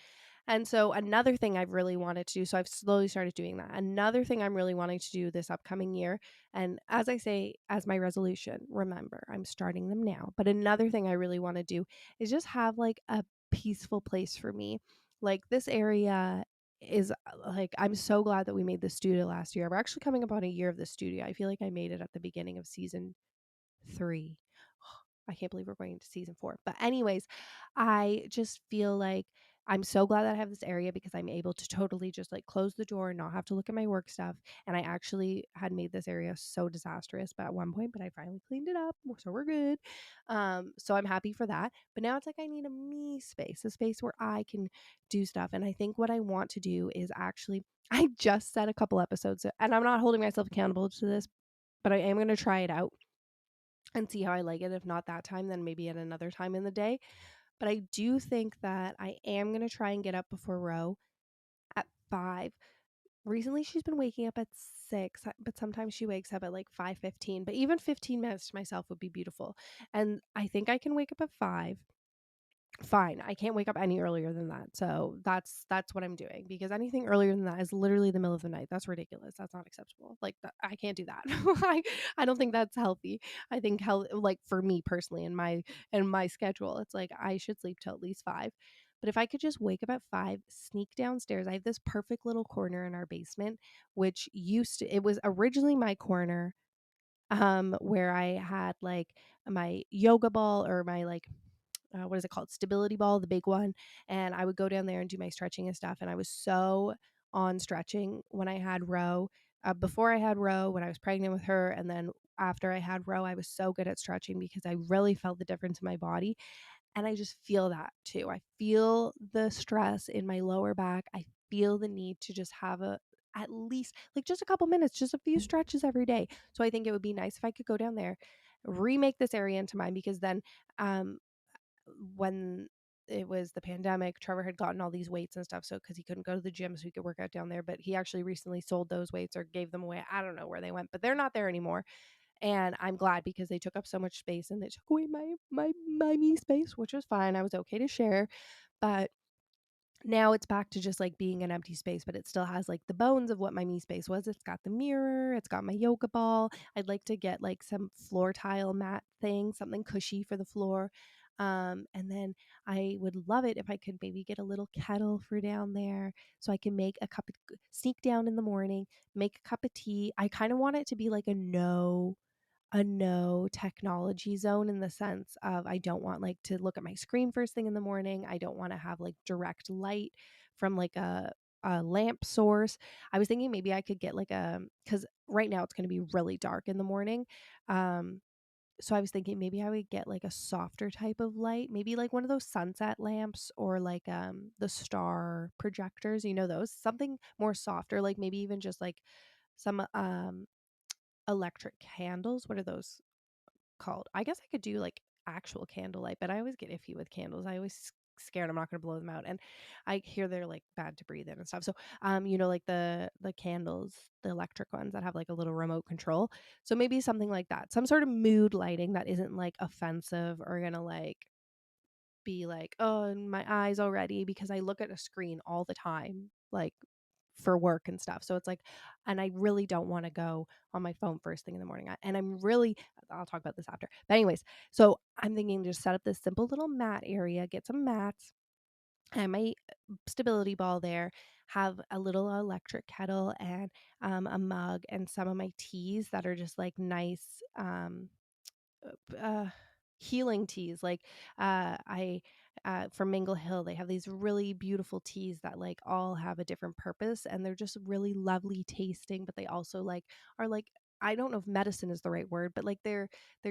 And so another thing I've really wanted to do, so I've slowly started doing that. Another thing I'm really wanting to do this upcoming year, and as I say, as my resolution, remember, I'm starting them now. But another thing I really want to do is just have like a peaceful place for me. Like this area is like, I'm so glad that we made the studio last year. We're actually coming up on a year of the studio. I feel like I made it at the beginning of season 3. I can't believe we're going into season 4. But anyways, I just feel like I'm so glad that I have this area because I'm able to totally just like close the door and not have to look at my work stuff. And I actually had made this area so disastrous, but at one point, but I finally cleaned it up, so we're good. So I'm happy for that. But now it's like I need a me space, a space where I can do stuff. And I think what I want to do is actually, I just said a couple episodes, and I'm not holding myself accountable to this, but I am going to try it out and see how I like it. If not that time, then maybe at another time in the day. But I do think that I am going to try and get up before Ro at 5. Recently, she's been waking up at 6, but sometimes she wakes up at like 5:15. But even 15 minutes to myself would be beautiful. And I think I can wake up at 5. Fine, I can't wake up any earlier than that. So that's what I'm doing, because anything earlier than that is literally the middle of the night. That's ridiculous. That's not acceptable. Like I can't do that. I don't think that's healthy. I think like for me personally in my schedule, it's like I should sleep till at least 5. But if I could just wake up at 5, sneak downstairs. I have this perfect little corner in our basement, which it was originally my corner, where I had like my yoga ball, or my like what is it called? Stability ball, the big one. And I would go down there and do my stretching and stuff. And I was so on stretching when I had Ro. Before I had Ro, when I was pregnant with her, and then after I had Ro, I was so good at stretching because I really felt the difference in my body. And I just feel that too. I feel the stress in my lower back. I feel the need to just have at least like just a couple minutes, just a few stretches every day. So I think it would be nice if I could go down there, remake this area into mine, because then um when it was the pandemic, Trevor had gotten all these weights and stuff. So, because he couldn't go to the gym, so he could work out down there. But he actually recently sold those weights or gave them away. I don't know where they went, but they're not there anymore. And I'm glad, because they took up so much space and they took away my me space, which was fine. I was okay to share, but now it's back to just like being an empty space, but it still has like the bones of what my me space was. It's got the mirror, it's got my yoga ball. I'd like to get like some floor tile mat thing, something cushy for the floor. And then I would love it if I could maybe get a little kettle for down there, so I can make sneak down in the morning, make a cup of tea. I kind of want it to be like a no technology zone, in the sense of I don't want like to look at my screen first thing in the morning. I don't want to have like direct light from like a lamp source. I was thinking maybe I could get like cuz right now it's going to be really dark in the morning. Um so I was thinking maybe I would get like a softer type of light, maybe like one of those sunset lamps, or like the star projectors, those, something more softer, like maybe even just like some electric candles. What are those called? I guess I could do like actual candlelight, but I always get iffy with candles. I always scared I'm not going to blow them out, and I hear they're like bad to breathe in and stuff. So like the candles, the electric ones that have like a little remote control. So maybe something like that. Some sort of mood lighting that isn't like offensive or going to like be like, "Oh, my eyes already," because I look at a screen all the time. Like for work and stuff. So it's like, and I really don't want to go on my phone first thing in the morning. And I'll talk about this after. But anyways, so I'm thinking just set up this simple little mat area, get some mats, and my stability ball there, have a little electric kettle and a mug and some of my teas that are just like nice uh, healing teas. Like I from Mingle Hill, they have these really beautiful teas that like all have a different purpose, and they're just really lovely tasting. But they also like are like, I don't know if medicine is the right word, but like they're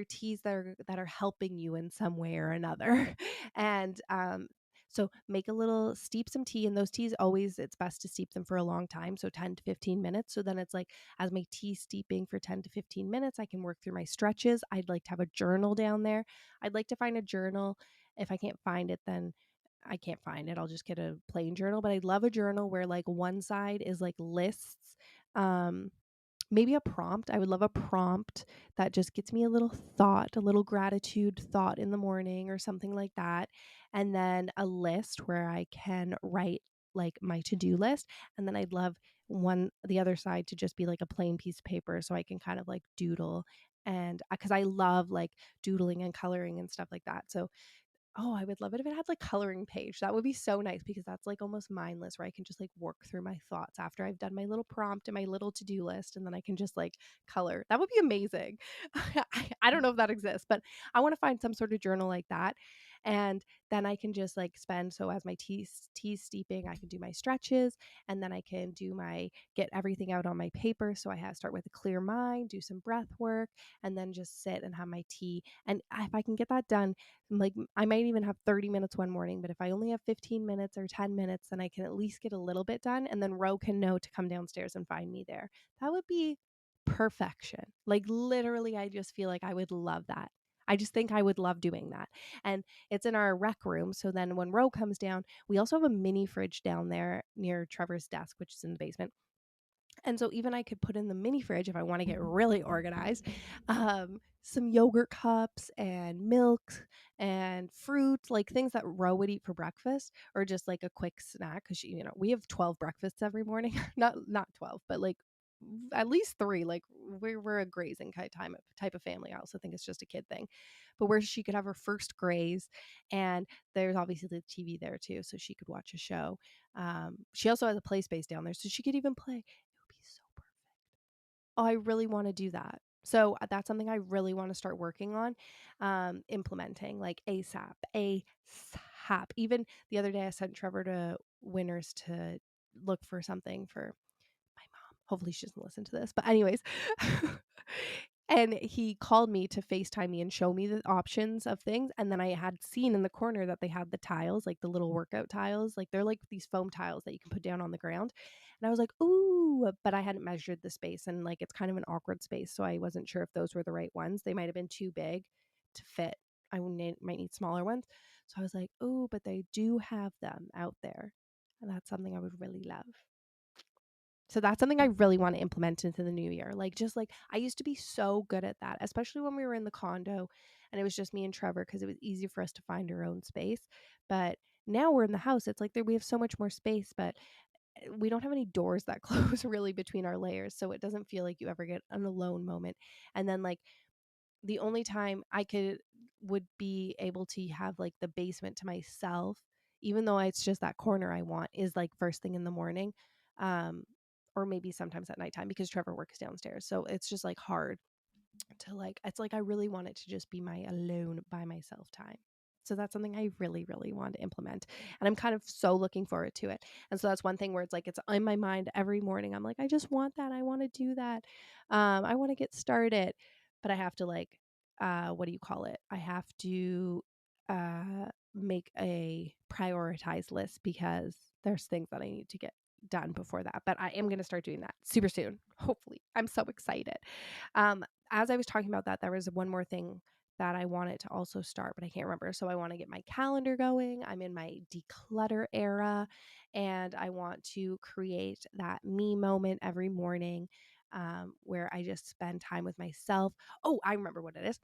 teas that are helping you in some way or another. And so steep some tea, and those teas always, it's best to steep them for a long time, so 10 to 15 minutes. So then it's like, as my tea steeping for 10 to 15 minutes, I can work through my stretches. I'd like to have a journal down there. I'd like to find a journal. If I can't find it, then I can't find it. I'll just get a plain journal, but I'd love a journal where like one side is like lists, um maybe a prompt. I would love a prompt that just gets me a little thought, a little gratitude thought in the morning or something like that. And then a list where I can write like my to-do list, and then I'd love the other side to just be like a plain piece of paper so I can kind of like doodle, and because I love like doodling and coloring and stuff like that. So oh, I would love it if it had like coloring page. That would be so nice because that's like almost mindless where I can just like work through my thoughts after I've done my little prompt and my little to-do list, and then I can just like color. That would be amazing. I don't know if that exists, but I want to find some sort of journal like that. And then I can just like spend, so as my tea's steeping, I can do my stretches, and then I can do my get everything out on my paper. So I have start with a clear mind, do some breath work, and then just sit and have my tea. And if I can get that done, like I might even have 30 minutes one morning, but if I only have 15 minutes or 10 minutes, then I can at least get a little bit done. And then Ro can know to come downstairs and find me there. That would be perfection. Like literally, I just feel like I would love that. I just think I would love doing that. And it's in our rec room. So then when Ro comes down, we also have a mini fridge down there near Trevor's desk, which is in the basement. And so even I could put in the mini fridge if I want to get really organized, some yogurt cups and milk and fruit, like things that Ro would eat for breakfast or just like a quick snack. Cause we have 12 breakfasts every morning, not 12, but like at least three. Like we're a grazing type of family. I also think it's just a kid thing, but where she could have her first graze, and there's obviously the TV there too. So she could watch a show. She also has a play space down there, so she could even play. It would be so perfect. Oh, I really want to do that. So that's something I really want to start working on, implementing like ASAP. ASAP. Even the other day, I sent Trevor to Winners to look for something for my mom. Hopefully, she doesn't listen to this. But, anyways, and he called me to FaceTime me and show me the options of things. And then I had seen in the corner that they had the tiles, like the little workout tiles. Like they're like these foam tiles that you can put down on the ground. And I was like, ooh, but I hadn't measured the space, and like it's kind of an awkward space. So I wasn't sure if those were the right ones. They might have been too big to fit. Might need smaller ones. So I was like, ooh, but they do have them out there. And that's something I would really love. So that's something I really want to implement into the new year. Like, just like I used to be so good at that, especially when we were in the condo and it was just me and Trevor because it was easy for us to find our own space. But now we're in the house. It's like we have so much more space, but we don't have any doors that close really between our layers. So it doesn't feel like you ever get an alone moment. And then, like, the only time would be able to have like the basement to myself, even though it's just that corner I want, is like first thing in the morning, um, or maybe sometimes at nighttime because Trevor works downstairs. So it's just like hard to like. It's like I really want it to just be my alone by myself time. So that's something I really, really want to implement. And I'm kind of so looking forward to it. And so that's one thing where it's like it's in my mind every morning. I'm like, I just want that. I want to do that. I want to get started. But I have to like what do you call it? I have to make a prioritized list because there's things that I need to get done before that. But I am going to start doing that super soon. Hopefully. I'm so excited. As I was talking about that, there was one more thing that I wanted to also start, but I can't remember. So I want to get my calendar going. I'm in my declutter era, and I want to create that me moment every morning, where I just spend time with myself. Oh, I remember what it is.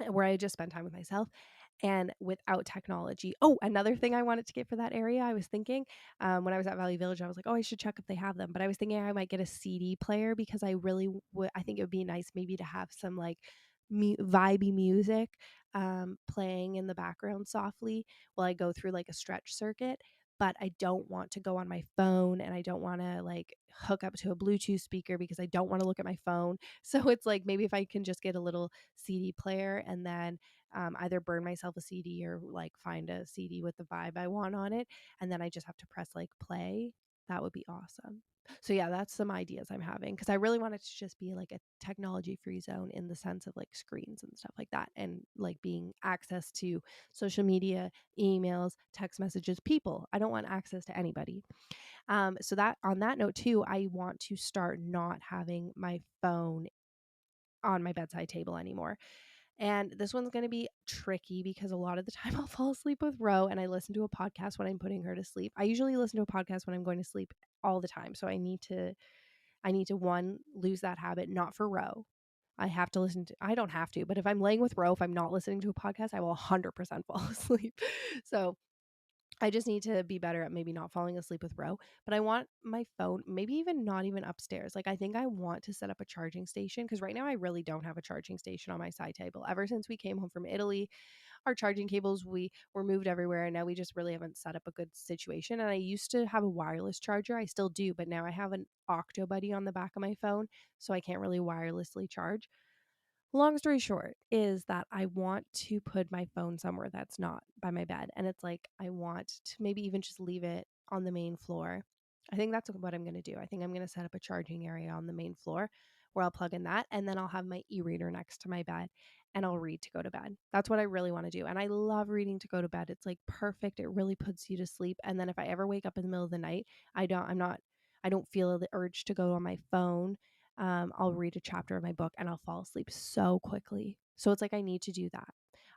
Where I just spend time with myself and without technology. Oh, another thing I wanted to get for that area, I was thinking, when I was at Valley Village, I was like, oh, I should check if they have them. But I was thinking I might get a CD player because I really would. I think it would be nice maybe to have some like vibey music playing in the background softly while I go through like a stretch circuit. But I don't want to go on my phone, and I don't want to like hook up to a Bluetooth speaker because I don't want to look at my phone. So it's like maybe if I can just get a little CD player and then either burn myself a CD or like find a CD with the vibe I want on it, and then I just have to press like play. That would be awesome. So yeah, that's some ideas I'm having because I really want it to just be like a technology free zone in the sense of like screens and stuff like that, and like being access to social media, emails, text messages, people. I don't want access to anybody. So that on that note too, I want to start not having my phone on my bedside table anymore. And this one's going to be tricky because a lot of the time I'll fall asleep with Ro and I listen to a podcast when I'm putting her to sleep. I usually listen to a podcast when I'm going to sleep all the time. So I need to one lose that habit, not for Ro. I don't have to, but if I'm laying with Ro, if I'm not listening to a podcast, I will 100% fall asleep. So I just need to be better at maybe not falling asleep with Ro, but I want my phone, maybe even not even upstairs. Like, I think I want to set up a charging station because right now I really don't have a charging station on my side table. Ever since we came home from Italy, our charging cables we were moved everywhere, and now we just really haven't set up a good situation. And I used to have a wireless charger. I still do, but now I have an Octo Buddy on the back of my phone, so I can't really wirelessly charge. Long story short is that I want to put my phone somewhere that's not by my bed. And it's like, I want to maybe even just leave it on the main floor. I think that's what I'm going to do. I think I'm going to set up a charging area on the main floor where I'll plug in that. And then I'll have my e reader next to my bed and I'll read to go to bed. That's what I really want to do. And I love reading to go to bed. It's like perfect. It really puts you to sleep. And then if I ever wake up in the middle of the night, I don't feel the urge to go on my phone. I'll read a chapter of my book and I'll fall asleep so quickly. So it's like I need to do that.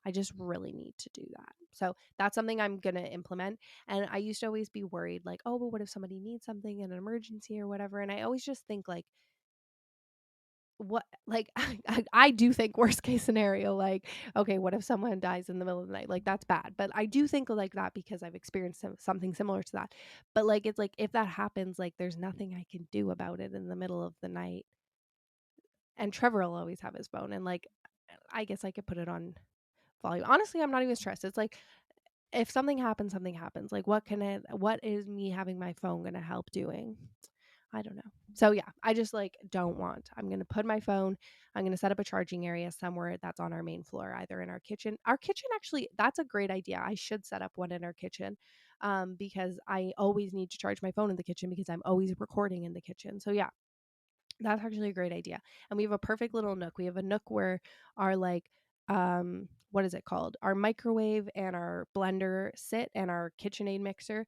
I just really need to do that. So that's something I'm going to implement. And I used to always be worried, like, oh, but what if somebody needs something in an emergency or whatever? And I always just think, like, what, like, I do think worst case scenario, like, okay, what if someone dies in the middle of the night? Like, that's bad. But I do think like that because I've experienced something similar to that. But like, it's like if that happens, like, there's nothing I can do about it in the middle of the night, and Trevor will always have his phone, and like I guess I could put it on volume. Honestly, I'm not even stressed. It's like if something happens, something happens. Like what is me having my phone going to help doing? I don't know. So yeah, I just like don't want. I'm going to put my phone, I'm going to set up a charging area somewhere that's on our main floor, either in our kitchen. Our kitchen actually, that's a great idea. I should set up one in our kitchen. Because I always need to charge my phone in the kitchen because I'm always recording in the kitchen. So yeah, that's actually a great idea. And we have a perfect little nook. We have a nook where our like what is it called? Our microwave and our blender sit, and our KitchenAid mixer.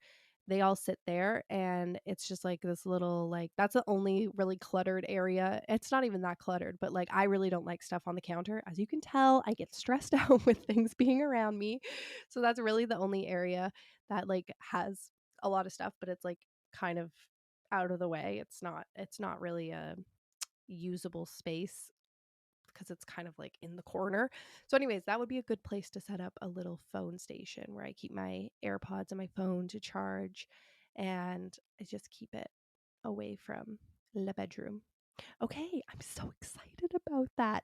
They all sit there, and it's just like this little, like, that's the only really cluttered area. It's not even that cluttered, but like I really don't like stuff on the counter. As you can tell, I get stressed out with things being around me. So that's really the only area that like has a lot of stuff, but it's like kind of out of the way. It's not really a usable space because it's kind of like in the corner. So anyways, that would be a good place to set up a little phone station where I keep my AirPods and my phone to charge, and I just keep it away from the bedroom. Okay, I'm so excited about that.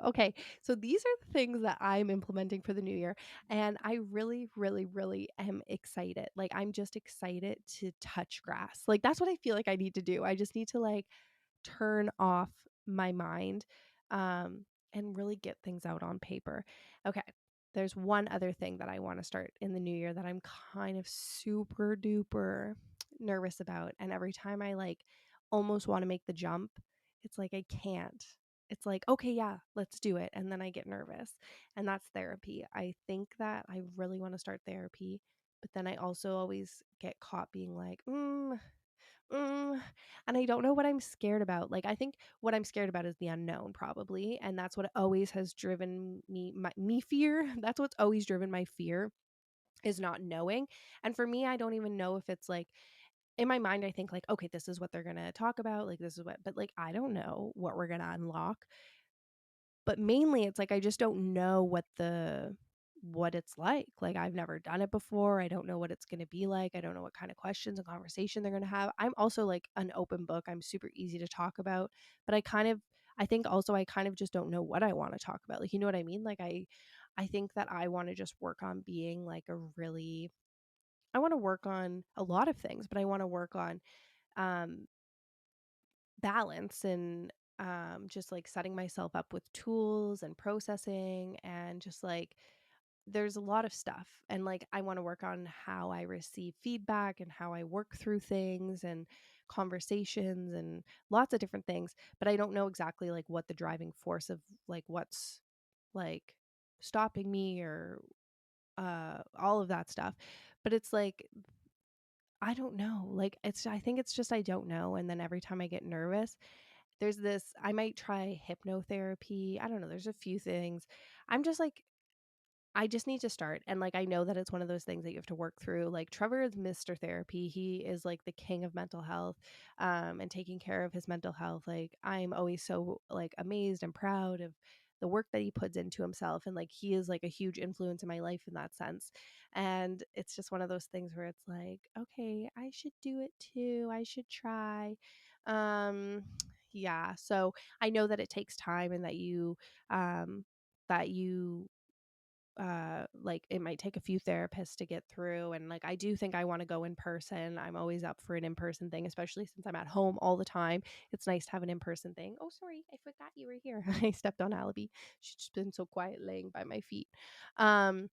Okay. So these are the things that I'm implementing for the new year, and I really, really, really am excited. Like, I'm just excited to touch grass. Like, that's what I feel like I need to do. I just need to like turn off my mind, and really get things out on paper. Okay. There's one other thing that I want to start in the new year that I'm kind of super duper nervous about. And every time I like almost want to make the jump, it's like I can't. It's like, okay, yeah, let's do it. And then I get nervous. And that's therapy. I think that I really want to start therapy. But then I also always get caught being like, and I don't know what I'm scared about. Like, I think what I'm scared about is the unknown, probably. And that's what always has driven me fear. That's what's always driven my fear, is not knowing. And for me, I don't even know if it's like, in my mind, I think like, okay, this is what they're going to talk about. Like, this is what, but like, I don't know what we're going to unlock. But mainly it's like I just don't know what it's like. Like, I've never done it before. I don't know what it's going to be like. I don't know what kind of questions and conversation they're going to have. I'm also like an open book. I'm super easy to talk about, but I think also I kind of just don't know what I want to talk about. Like, you know what I mean? Like, I think that I want to just work on being like I want to work on a lot of things, but I want to work on um balance, and just like setting myself up with tools and processing, and just like there's a lot of stuff, and like I want to work on how I receive feedback and how I work through things and conversations and lots of different things, but I don't know exactly like what the driving force of like what's like stopping me, or all of that stuff. But it's like I don't know. Like, I think it's just I don't know, and then every time I get nervous, there's this, I might try hypnotherapy. I don't know. There's a few things. I'm just like, I just need to start. And like, I know that it's one of those things that you have to work through. Like, Trevor is Mr. Therapy. He is like the king of mental health, and taking care of his mental health. Like, I'm always so like amazed and proud of the work that he puts into himself, and like he is like a huge influence in my life in that sense. And it's just one of those things where it's like, okay, I should do it too. I should try. Um yeah, so I know that it takes time, and um that you like it might take a few therapists to get through, and like I do think I want to go in person. I'm always up for an in-person thing, especially since I'm at home all the time. It's nice to have an in-person thing. Oh, sorry, I forgot you were here. I stepped on Alibi. She's just been so quiet laying by my feet. um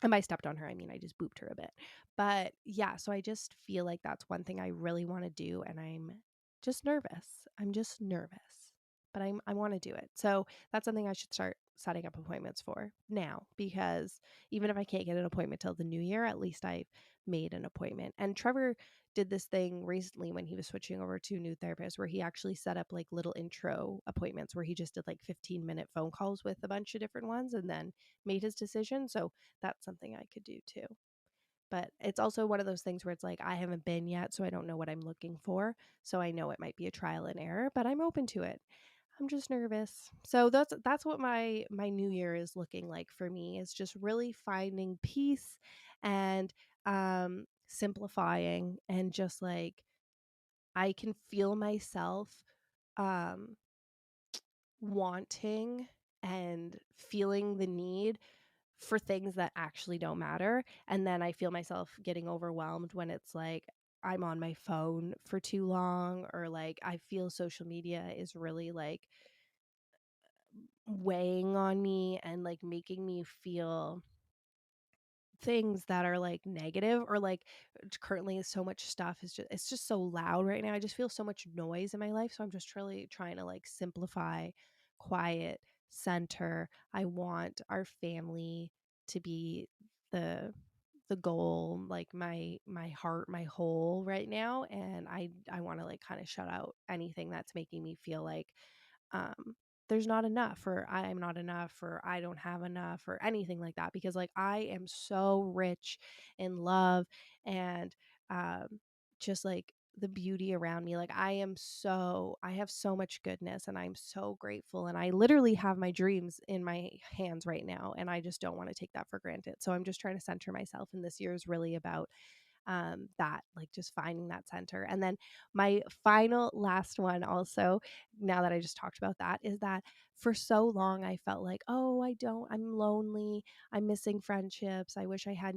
and by stepped on her, I mean I just booped her a bit. But yeah, so I just feel like that's one thing I really want to do, and I'm just nervous. I'm just nervous. But I want to do it. So that's something I should start setting up appointments for now, because even if I can't get an appointment till the new year, at least I've made an appointment. And Trevor did this thing recently when he was switching over to a new therapist, where he actually set up like little intro appointments where he just did like 15-minute phone calls with a bunch of different ones and then made his decision. So that's something I could do too. But it's also one of those things where it's like I haven't been yet, so I don't know what I'm looking for. So I know it might be a trial and error, but I'm open to it. I'm just nervous. So that's what my new year is looking like for me, is just really finding peace and simplifying, and just like I can feel myself um wanting and feeling the need for things that actually don't matter. And then I feel myself getting overwhelmed when it's like I'm on my phone for too long, or like I feel social media is really like weighing on me and like making me feel things that are like negative, or like currently so much stuff is just, it's just so loud right now. I just feel so much noise in my life, so I'm just really trying to like simplify, quiet, center. I want our family to be the the goal, like my heart, my whole right now. And I want to like kind of shut out anything that's making me feel like um there's not enough, or I'm not enough, or I don't have enough, or anything like that, because like I am so rich in love and um just like the beauty around me. Like I have so much goodness, and I'm so grateful, and I literally have my dreams in my hands right now, and I just don't want to take that for granted. So I'm just trying to center myself, and this year is really about that, like just finding that center. And then my final last one, also, now that I just talked about that, is that for so long I felt like, oh, I'm lonely, I'm missing friendships, I wish I had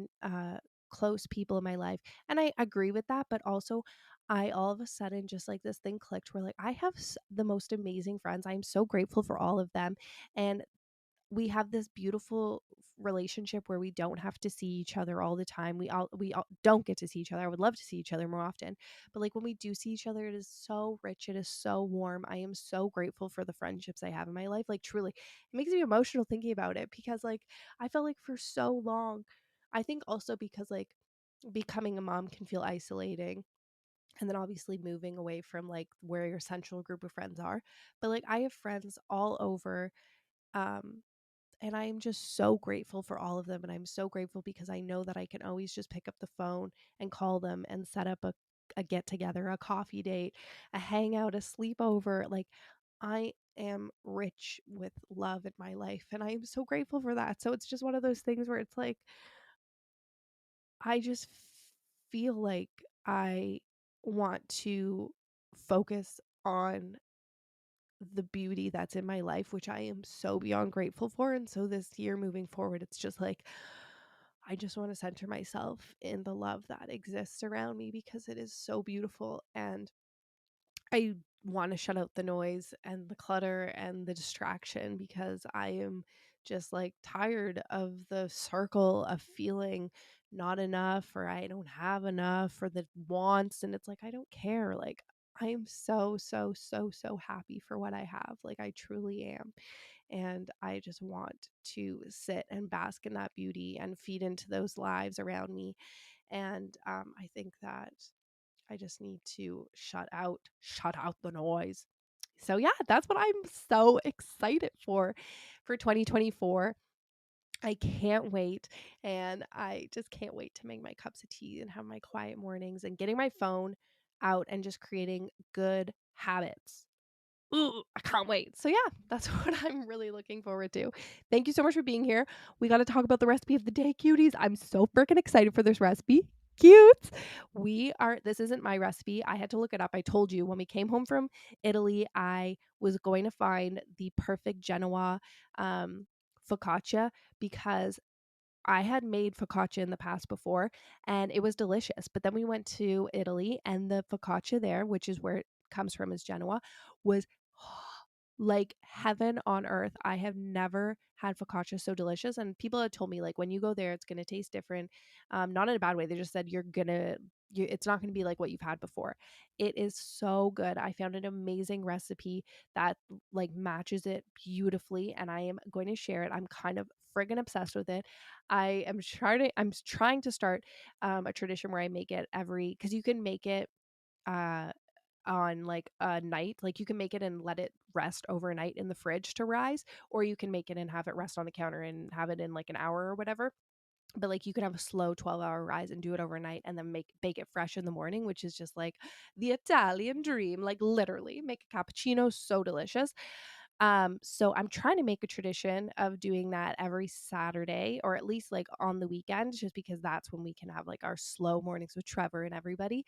close people in my life. And I agree with that, but also I all of a sudden just like this thing clicked where like I have the most amazing friends. I'm so grateful for all of them. And we have this beautiful relationship where we don't have to see each other all the time. We all don't get to see each other. I would love to see each other more often. But like when we do see each other, it is so rich. It is so warm. I am so grateful for the friendships I have in my life. Like truly, it makes me emotional thinking about it, because like I felt like for so long, I think also because like becoming a mom can feel isolating, and then obviously moving away from like where your central group of friends are. But like I have friends all over, um and I am just so grateful for all of them. And I'm so grateful because I know that I can always just pick up the phone and call them and set up a get together, a coffee date, a hangout, a sleepover. Like I am rich with love in my life, and I am so grateful for that. So it's just one of those things where it's like I just feel like I want to focus on the beauty that's in my life, which I am so beyond grateful for. And so this year moving forward, it's just like, I just want to center myself in the love that exists around me, because it is so beautiful. And I want to shut out the noise and the clutter and the distraction, because I am just like tired of the circle of feeling not enough, or I don't have enough, or the wants. And it's like, I don't care. Like, I am so, so, so, so happy for what I have. Like, I truly am. And I just want to sit and bask in that beauty and feed into those lives around me. And I think that I just need to shut out the noise. So yeah, that's what I'm so excited for 2024. I can't wait. And I just can't wait to make my cups of tea and have my quiet mornings and getting my phone out and just creating good habits. Ooh, I can't wait. So yeah, that's what I'm really looking forward to. Thank you so much for being here. We got to talk about the recipe of the day, cuties. I'm so freaking excited for this recipe. Cute. This isn't my recipe. I had to look it up. I told you when we came home from Italy, I was going to find the perfect Genoa focaccia because I had made focaccia in the past before and it was delicious. But then we went to Italy and the focaccia there, which is where it comes from, is Genoa, was like heaven on earth. I have never had focaccia so delicious. And people had told me, like, when you go there, it's going to taste different. Not in a bad way. They just said it's not going to be like what you've had before. It is so good. I found an amazing recipe that like matches it beautifully and I am going to share it. I'm kind of friggin' obsessed with it. I'm trying to start a tradition where I make it because you can make it uh on like a night, like you can make it and let it rest overnight in the fridge to rise, or you can make it and have it rest on the counter and have it in like an hour or whatever. But like you could have a slow 12-hour rise and do it overnight and then bake it fresh in the morning, which is just like the Italian dream. Like literally make a cappuccino so delicious. So I'm trying to make a tradition of doing that every Saturday or at least like on the weekend, just because that's when we can have like our slow mornings with Trevor and everybody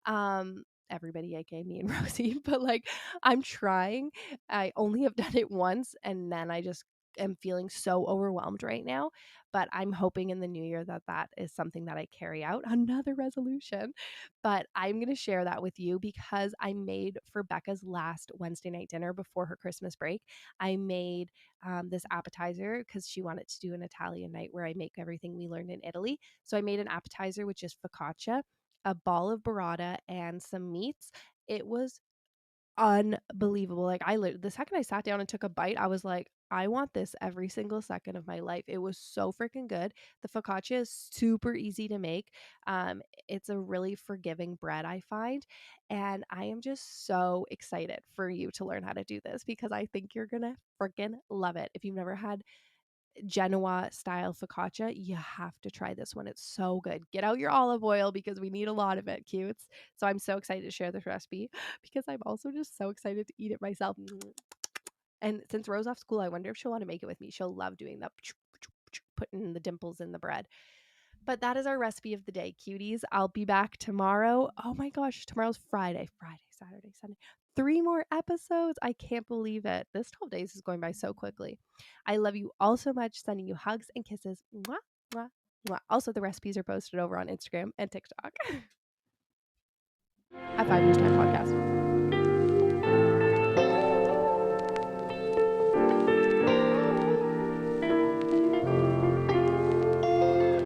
aka me and Rosie. But like I'm trying. I only have done it once and then I just am feeling so overwhelmed right now, but I'm hoping in the new year that that is something that I carry out, another resolution. But I'm going to share that with you because I made for Becca's last Wednesday night dinner before her Christmas break. I made this appetizer because she wanted to do an Italian night where I make everything we learned in Italy. So I made an appetizer with just focaccia, a ball of burrata, and some meats. It was unbelievable. Like the second I sat down and took a bite, I was like, I want this every single second of my life. It was so freaking good. The focaccia is super easy to make. It's a really forgiving bread, I find, and I am just so excited for you to learn how to do this because I think you're gonna freaking love it. If you've never had Genoa style focaccia, you have to try this one. It's so good. Get out your olive oil because we need a lot of it, cutes. So I'm so excited to share this recipe because I'm also just so excited to eat it myself. And since Rose off school, I wonder if she'll want to make it with me. She'll love doing that, putting the dimples in the bread. But that is our recipe of the day, cuties. I'll be back tomorrow. Oh my gosh, tomorrow's Friday. Friday, Saturday, Sunday. 3 more episodes. I can't believe it. This 12 days is going by so quickly. I love you all so much. Sending you hugs and kisses. Mwah, mwah, mwah. Also, the recipes are posted over on Instagram and TikTok at 5 Years Time Podcast.